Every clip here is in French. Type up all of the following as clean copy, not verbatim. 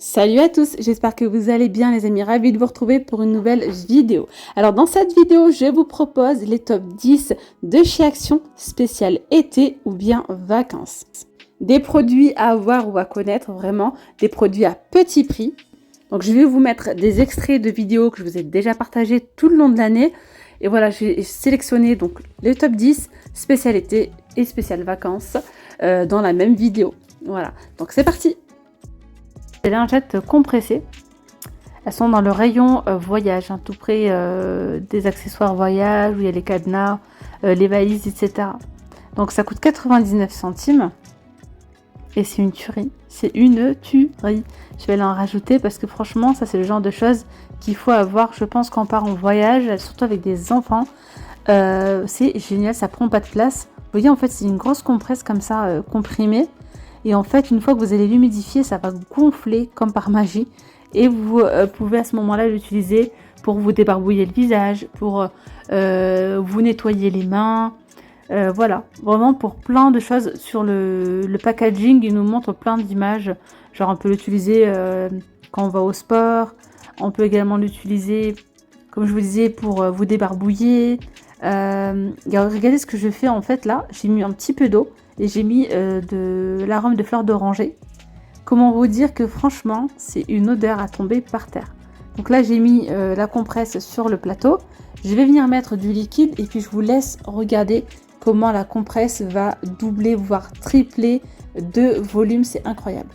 Salut à tous, j'espère que vous allez bien les amis, ravi de vous retrouver pour une nouvelle vidéo. Alors dans cette vidéo, je vous propose les top 10 de chez Action spécial été ou bien vacances. Des produits à avoir ou à connaître, vraiment des produits à petit prix. Donc je vais vous mettre des extraits de vidéos que je vous ai déjà partagés tout le long de l'année. Et voilà, j'ai sélectionné donc les top 10 spécial été et spécial vacances dans la même vidéo. Voilà, donc c'est parti. Des lingettes compressées. Elles sont dans le rayon voyage, hein, tout près des accessoires voyage, où il y a les cadenas, les valises, etc. Donc ça coûte 99 centimes. Et c'est une tuerie. C'est une tuerie. Je vais l'en rajouter parce que franchement, ça c'est le genre de choses qu'il faut avoir, je pense, quand on part en voyage, surtout avec des enfants. C'est génial, ça prend pas de place. Vous voyez, en fait, c'est une grosse compresse comme ça, comprimée. Et en fait, une fois que vous allez l'humidifier, ça va gonfler comme par magie. Et vous pouvez à ce moment-là l'utiliser pour vous débarbouiller le visage, pour vous nettoyer les mains. Voilà, vraiment pour plein de choses. Sur le packaging, il nous montre plein d'images. Genre on peut l'utiliser quand on va au sport. On peut également l'utiliser, comme je vous disais, pour vous débarbouiller. Regardez ce que je fais en fait là. J'ai mis un petit peu d'eau. Et j'ai mis de l'arôme de fleur d'oranger. Comment vous dire que franchement, c'est une odeur à tomber par terre. Donc là, j'ai mis la compresse sur le plateau. Je vais venir mettre du liquide et puis je vous laisse regarder comment la compresse va doubler, voire tripler de volume. C'est incroyable.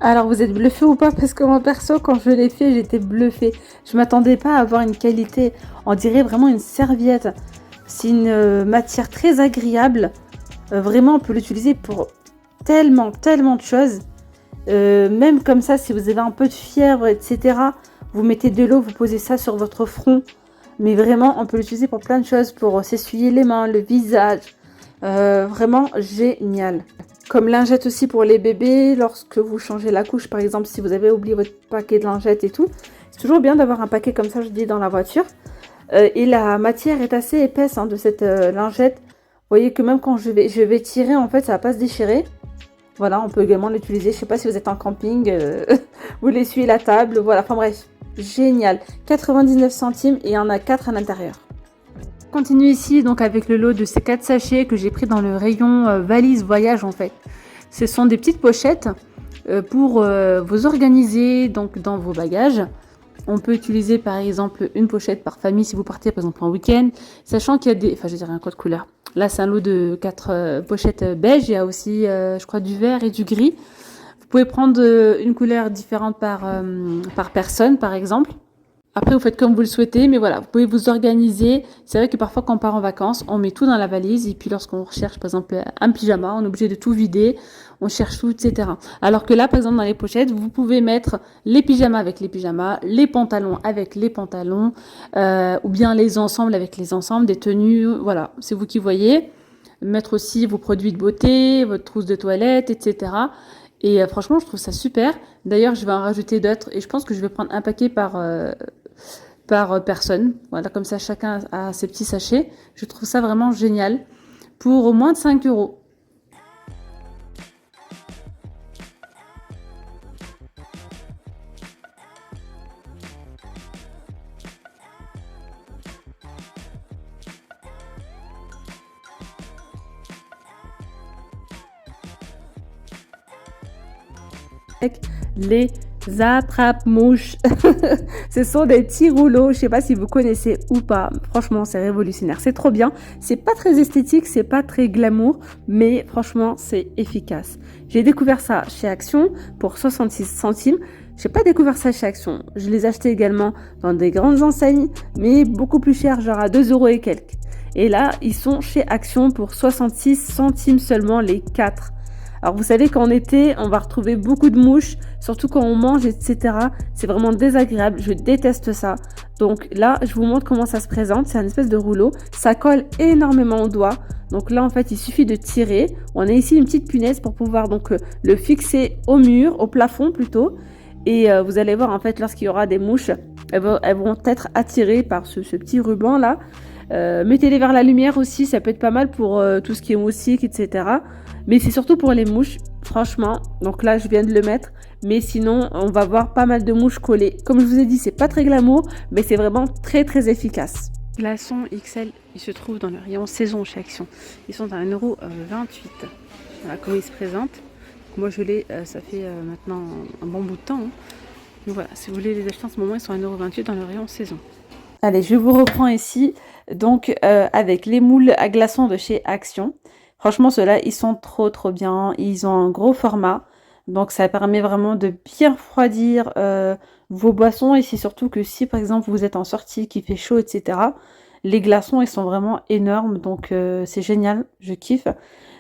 Alors vous êtes bluffé ou pas? Parce que moi perso, quand je l'ai fait, j'étais bluffée. Je m'attendais pas à avoir une qualité, on dirait vraiment une serviette. C'est une matière très agréable. Vraiment, on peut l'utiliser pour tellement de choses. Même comme ça, si vous avez un peu de fièvre, etc., vous mettez de l'eau, vous posez ça sur votre front. Mais vraiment, on peut l'utiliser pour plein de choses, pour s'essuyer les mains, le visage. Vraiment génial. Comme lingette aussi pour les bébés, lorsque vous changez la couche, par exemple, si vous avez oublié votre paquet de lingettes et tout. C'est toujours bien d'avoir un paquet comme ça, je dis, dans la voiture. Et la matière est assez épaisse de cette lingette. Vous voyez que même quand je vais tirer, en fait, ça va pas se déchirer. Voilà, on peut également l'utiliser. Je sais pas si vous êtes en camping, vous l'essuyez la table. Voilà, enfin bref, génial. 99 centimes et il y en a 4 à l'intérieur. Continue ici donc avec le lot de ces 4 sachets que j'ai pris dans le rayon valise voyage en fait. Ce sont des petites pochettes pour vous organiser donc dans vos bagages. On peut utiliser par exemple une pochette par famille si vous partez par exemple en week-end, sachant qu'il y a des, enfin je dirais un code couleur. Là c'est un lot de 4 pochettes beige, il y a aussi je crois du vert et du gris. Vous pouvez prendre une couleur différente par personne par exemple. Après, vous faites comme vous le souhaitez, mais voilà, vous pouvez vous organiser. C'est vrai que parfois, quand on part en vacances, on met tout dans la valise. Et puis, lorsqu'on recherche, par exemple, un pyjama, on est obligé de tout vider. On cherche tout, etc. Alors que là, par exemple, dans les pochettes, vous pouvez mettre les pyjamas avec les pyjamas, les pantalons avec les pantalons, ou bien les ensembles avec les ensembles, des tenues. Voilà, c'est vous qui voyez. Mettre aussi vos produits de beauté, votre trousse de toilette, etc. Et franchement, je trouve ça super. D'ailleurs, je vais en rajouter d'autres. Et je pense que je vais prendre un paquet par personne. Voilà, comme ça, chacun a ses petits sachets. Je trouve ça vraiment génial. Pour moins de 5 euros. les attrape-mouches. Ce sont des petits rouleaux, je sais pas si vous connaissez ou pas. Franchement, c'est révolutionnaire, c'est trop bien. C'est pas très esthétique, c'est pas très glamour, mais franchement, c'est efficace. J'ai découvert ça chez Action pour 66 centimes. J'ai pas découvert ça chez Action. Je les ai achetés également dans des grandes enseignes, mais beaucoup plus cher, genre à 2 euros et quelques. Et là, ils sont chez Action pour 66 centimes seulement les 4. Alors vous savez qu'en été, on va retrouver beaucoup de mouches, surtout quand on mange, etc. C'est vraiment désagréable, je déteste ça. Donc là, je vous montre comment ça se présente. C'est un espèce de rouleau, ça colle énormément au doigt. Donc là, en fait, il suffit de tirer. On a ici une petite punaise pour pouvoir donc le fixer au mur, au plafond plutôt. Et vous allez voir, en fait, lorsqu'il y aura des mouches, elles vont être attirées par ce petit ruban là. Mettez-les vers la lumière aussi, ça peut être pas mal pour tout ce qui est moustique, etc. Mais c'est surtout pour les mouches, franchement. Donc là, je viens de le mettre. Mais sinon, on va voir pas mal de mouches collées. Comme je vous ai dit, c'est pas très glamour, mais c'est vraiment très très efficace. Glaçons XL, ils se trouvent dans le rayon saison chez Action. Ils sont à 1,28 €. Voilà comment ils se présentent. Moi, je l'ai, ça fait maintenant un bon bout de temps. Hein. Donc voilà, si vous voulez les acheter en ce moment, ils sont à 1,28 € dans le rayon saison. Allez, je vous reprends ici, donc avec les moules à glaçons de chez Action. Franchement, ceux-là, ils sont trop bien. Ils ont un gros format, donc ça permet vraiment de bien refroidir vos boissons. Et c'est surtout que si, par exemple, vous êtes en sortie, qu'il fait chaud, etc., les glaçons, ils sont vraiment énormes, donc c'est génial, je kiffe.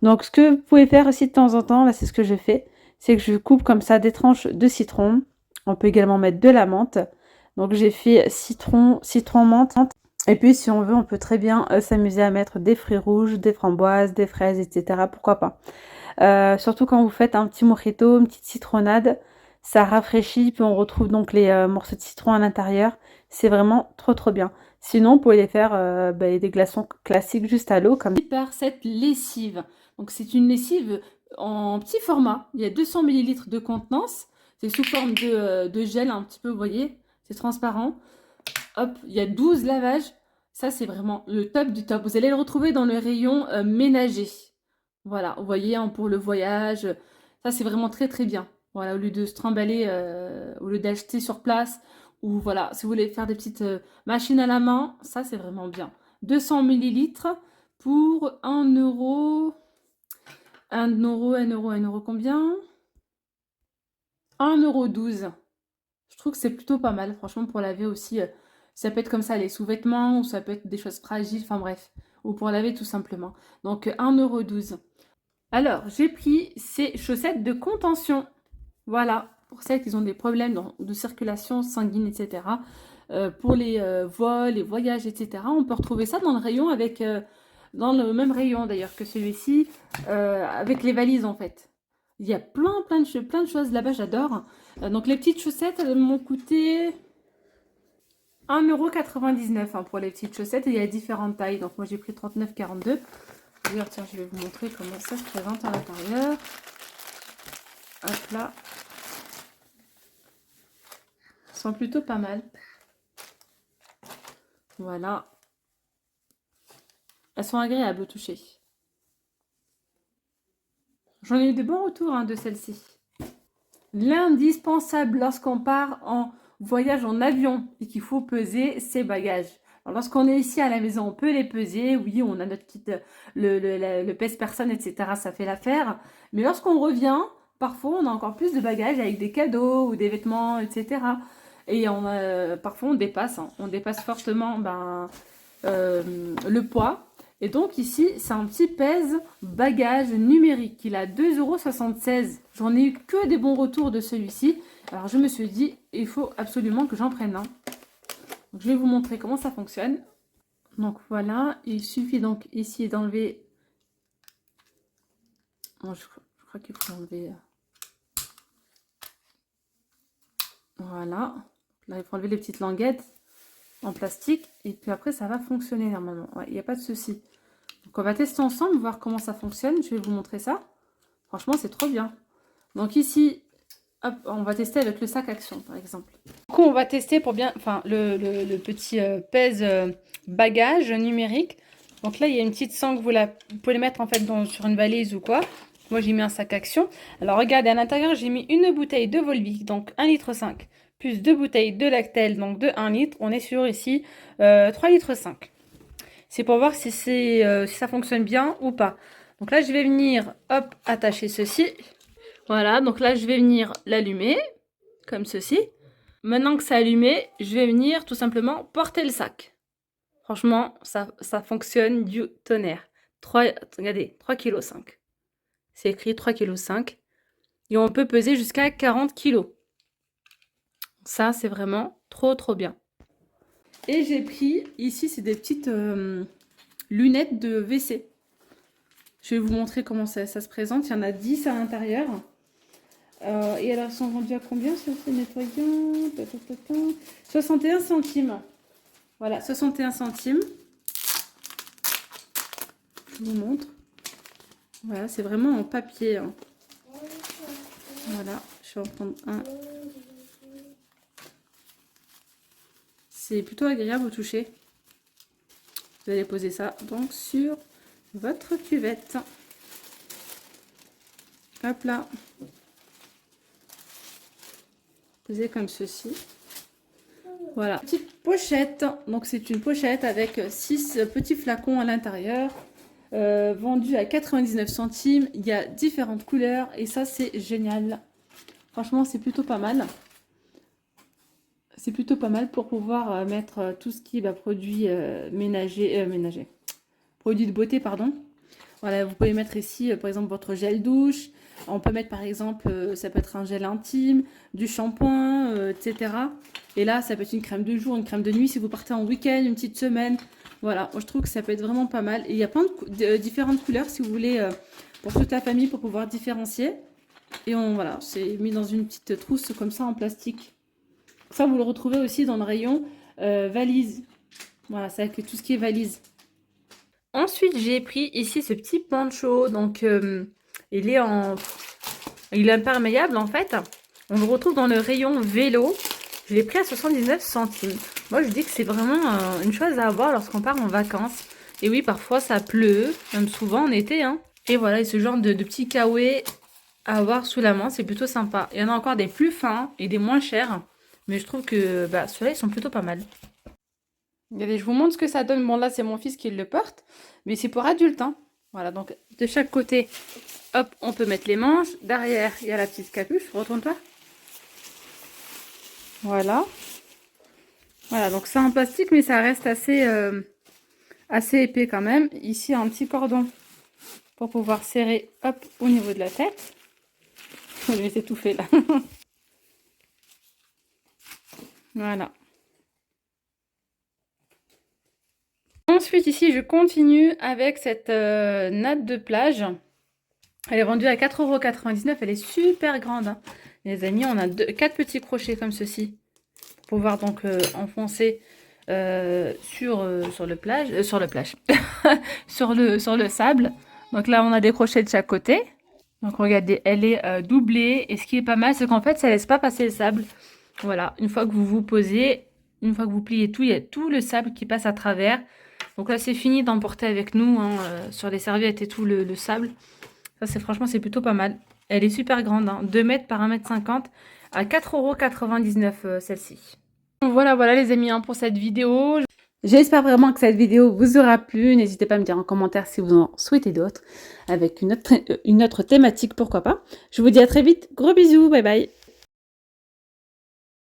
Donc, ce que vous pouvez faire aussi de temps en temps, là, c'est ce que je fais, c'est que je coupe comme ça des tranches de citron. On peut également mettre de la menthe. Donc j'ai fait citron, menthe. Et puis si on veut, on peut très bien s'amuser à mettre des fruits rouges, des framboises, des fraises, etc. Pourquoi pas. Surtout quand vous faites un petit mojito, une petite citronnade, ça rafraîchit. Puis on retrouve donc les morceaux de citron à l'intérieur. C'est vraiment trop bien. Sinon, vous pouvez les faire des glaçons classiques juste à l'eau. Comme par cette lessive. Donc c'est une lessive en petit format. Il y a 200 ml de contenance. C'est sous forme de gel un petit peu, vous voyez. C'est transparent. Hop, il y a 12 lavages. Ça, c'est vraiment le top du top. Vous allez le retrouver dans le rayon ménager. Voilà, vous voyez, hein, pour le voyage. Ça, c'est vraiment très bien. Voilà, au lieu de se trimballer, au lieu d'acheter sur place. Ou voilà, si vous voulez faire des petites machines à la main, ça, c'est vraiment bien. 200 millilitres pour 1 euro. 1 euro combien 1,12 €. Je trouve que c'est plutôt pas mal, franchement, pour laver aussi. Ça peut être comme ça, les sous-vêtements, ou ça peut être des choses fragiles, enfin bref. Ou pour laver tout simplement. Donc 1,12 €. Alors, j'ai pris ces chaussettes de contention. Voilà, pour celles qui ont des problèmes de circulation sanguine, etc. Pour les vols, les voyages, etc. On peut retrouver ça dans le rayon avec... dans le même rayon d'ailleurs que celui-ci, avec les valises en fait. Il y a plein de choses là-bas, j'adore. Donc les petites chaussettes, elles m'ont coûté 1,99 € pour les petites chaussettes. Et il y a différentes tailles. Donc moi j'ai pris 39,42 €. D'ailleurs, tiens, je vais vous montrer comment ça se présente à l'intérieur. Hop là. Elles sont plutôt pas mal. Voilà. Elles sont agréables au toucher. J'en ai eu de bons retours de celle-ci. L'indispensable lorsqu'on part en voyage en avion et qu'il faut peser ses bagages. Lorsqu'on est ici à la maison, on peut les peser. Oui, on a notre kit, le pèse-personne, etc. Ça fait l'affaire. Mais lorsqu'on revient, parfois, on a encore plus de bagages avec des cadeaux ou des vêtements, etc. Et parfois, on dépasse. On dépasse fortement le poids. Et donc ici, c'est un petit pèse-bagages numérique. Il a 2,76 €. J'en ai eu que des bons retours de celui-ci. Alors je me suis dit, il faut absolument que j'en prenne un. Donc, je vais vous montrer comment ça fonctionne. Donc voilà, il suffit donc ici d'enlever... Bon, je crois qu'il faut enlever... Voilà. Là, il faut enlever les petites languettes en plastique. Et puis après, ça va fonctionner normalement. Ouais, il n'y a pas de souci. Donc on va tester ensemble, voir comment ça fonctionne. Je vais vous montrer ça. Franchement, c'est trop bien. Donc ici... Hop, on va tester avec le sac Action, par exemple. Du coup, on va tester pour bien, enfin, le petit pèse bagage numérique. Donc là, il y a une petite sangle, vous pouvez les mettre en fait sur une valise ou quoi. Moi, j'ai mis un sac action. Alors, regardez, à l'intérieur, j'ai mis une bouteille de Volvic, donc 1,5 litre, plus deux bouteilles de Lactel, donc de 1 litre. On est sur ici 3,5 litres. C'est pour voir si, si ça fonctionne bien ou pas. Donc là, je vais venir, hop, attacher ceci. Voilà, donc là, je vais venir l'allumer, comme ceci. Maintenant que c'est allumé, je vais venir tout simplement porter le sac. Franchement, ça fonctionne du tonnerre. Regardez, 3,5 kg. C'est écrit 3,5 kg. Et on peut peser jusqu'à 40 kg. Ça, c'est vraiment trop, trop bien. Et j'ai pris, ici, c'est des petites lunettes de WC. Je vais vous montrer comment ça se présente. Il y en a 10 à l'intérieur. Et elles sont vendues à combien sur ces nettoyants? 61 centimes. Voilà, 61 centimes. Je vous montre. Voilà, c'est vraiment en papier. Hein. Voilà, je vais en prendre un. C'est plutôt agréable au toucher. Vous allez poser ça donc sur votre cuvette. Hop là. Posez comme ceci. Voilà, petite pochette. Donc c'est une pochette avec 6 petits flacons à l'intérieur. Vendu à 99 centimes. Il y a différentes couleurs et ça c'est génial. Franchement c'est plutôt pas mal. C'est plutôt pas mal pour pouvoir mettre tout ce qui est produits ménagers, produits de beauté, pardon. Voilà, vous pouvez mettre ici, par exemple, votre gel douche. On peut mettre, par exemple, ça peut être un gel intime, du shampoing, etc. Et là, ça peut être une crème de jour, une crème de nuit si vous partez en week-end, une petite semaine. Voilà, moi, je trouve que ça peut être vraiment pas mal. Et il y a plein de différentes couleurs si vous voulez, pour toute la famille, pour pouvoir différencier. Et voilà, c'est mis dans une petite trousse comme ça en plastique. Ça, vous le retrouvez aussi dans le rayon valise. Voilà, c'est avec tout ce qui est valise. Ensuite, j'ai pris ici ce petit poncho. Donc, il est imperméable en fait. On le retrouve dans le rayon vélo. Je l'ai pris à 79 centimes. Moi, je dis que c'est vraiment une chose à avoir lorsqu'on part en vacances. Et oui, parfois ça pleut, même souvent en été. Hein. Et voilà, et ce genre de petits kawaii à avoir sous la main, c'est plutôt sympa. Il y en a encore des plus fins et des moins chers. Mais je trouve que ceux-là, ils sont plutôt pas mal. Regardez, je vous montre ce que ça donne. Bon, là, c'est mon fils qui le porte. Mais c'est pour adultes. Hein. Voilà, donc de chaque côté, hop, on peut mettre les manches. Derrière, il y a la petite capuche. Retourne-toi. Voilà. Voilà, donc c'est en plastique, mais ça reste assez épais quand même. Ici, un petit cordon pour pouvoir serrer, hop, au niveau de la tête. Je vais s'étouffer là. Voilà. Ensuite, ici, je continue avec cette natte de plage. Elle est vendue à 4,99 €. Elle est super grande. Hein. Les amis, on a 4 petits crochets comme ceci. Pour pouvoir donc enfoncer sur le plage. Sur le sable. Donc là, on a des crochets de chaque côté. Donc regardez, elle est doublée. Et ce qui est pas mal, c'est qu'en fait, ça laisse pas passer le sable. Voilà, une fois que vous vous posez, une fois que vous pliez tout, il y a tout le sable qui passe à travers. Donc là, c'est fini d'emporter avec nous hein, sur les serviettes et tout le sable. Ça, franchement, c'est plutôt pas mal. Elle est super grande, hein, 2 mètres par 1,50 m à 4,99 € celle-ci. Voilà les amis hein, pour cette vidéo. J'espère vraiment que cette vidéo vous aura plu. N'hésitez pas à me dire en commentaire si vous en souhaitez d'autres avec une autre thématique, pourquoi pas. Je vous dis à très vite. Gros bisous, bye bye.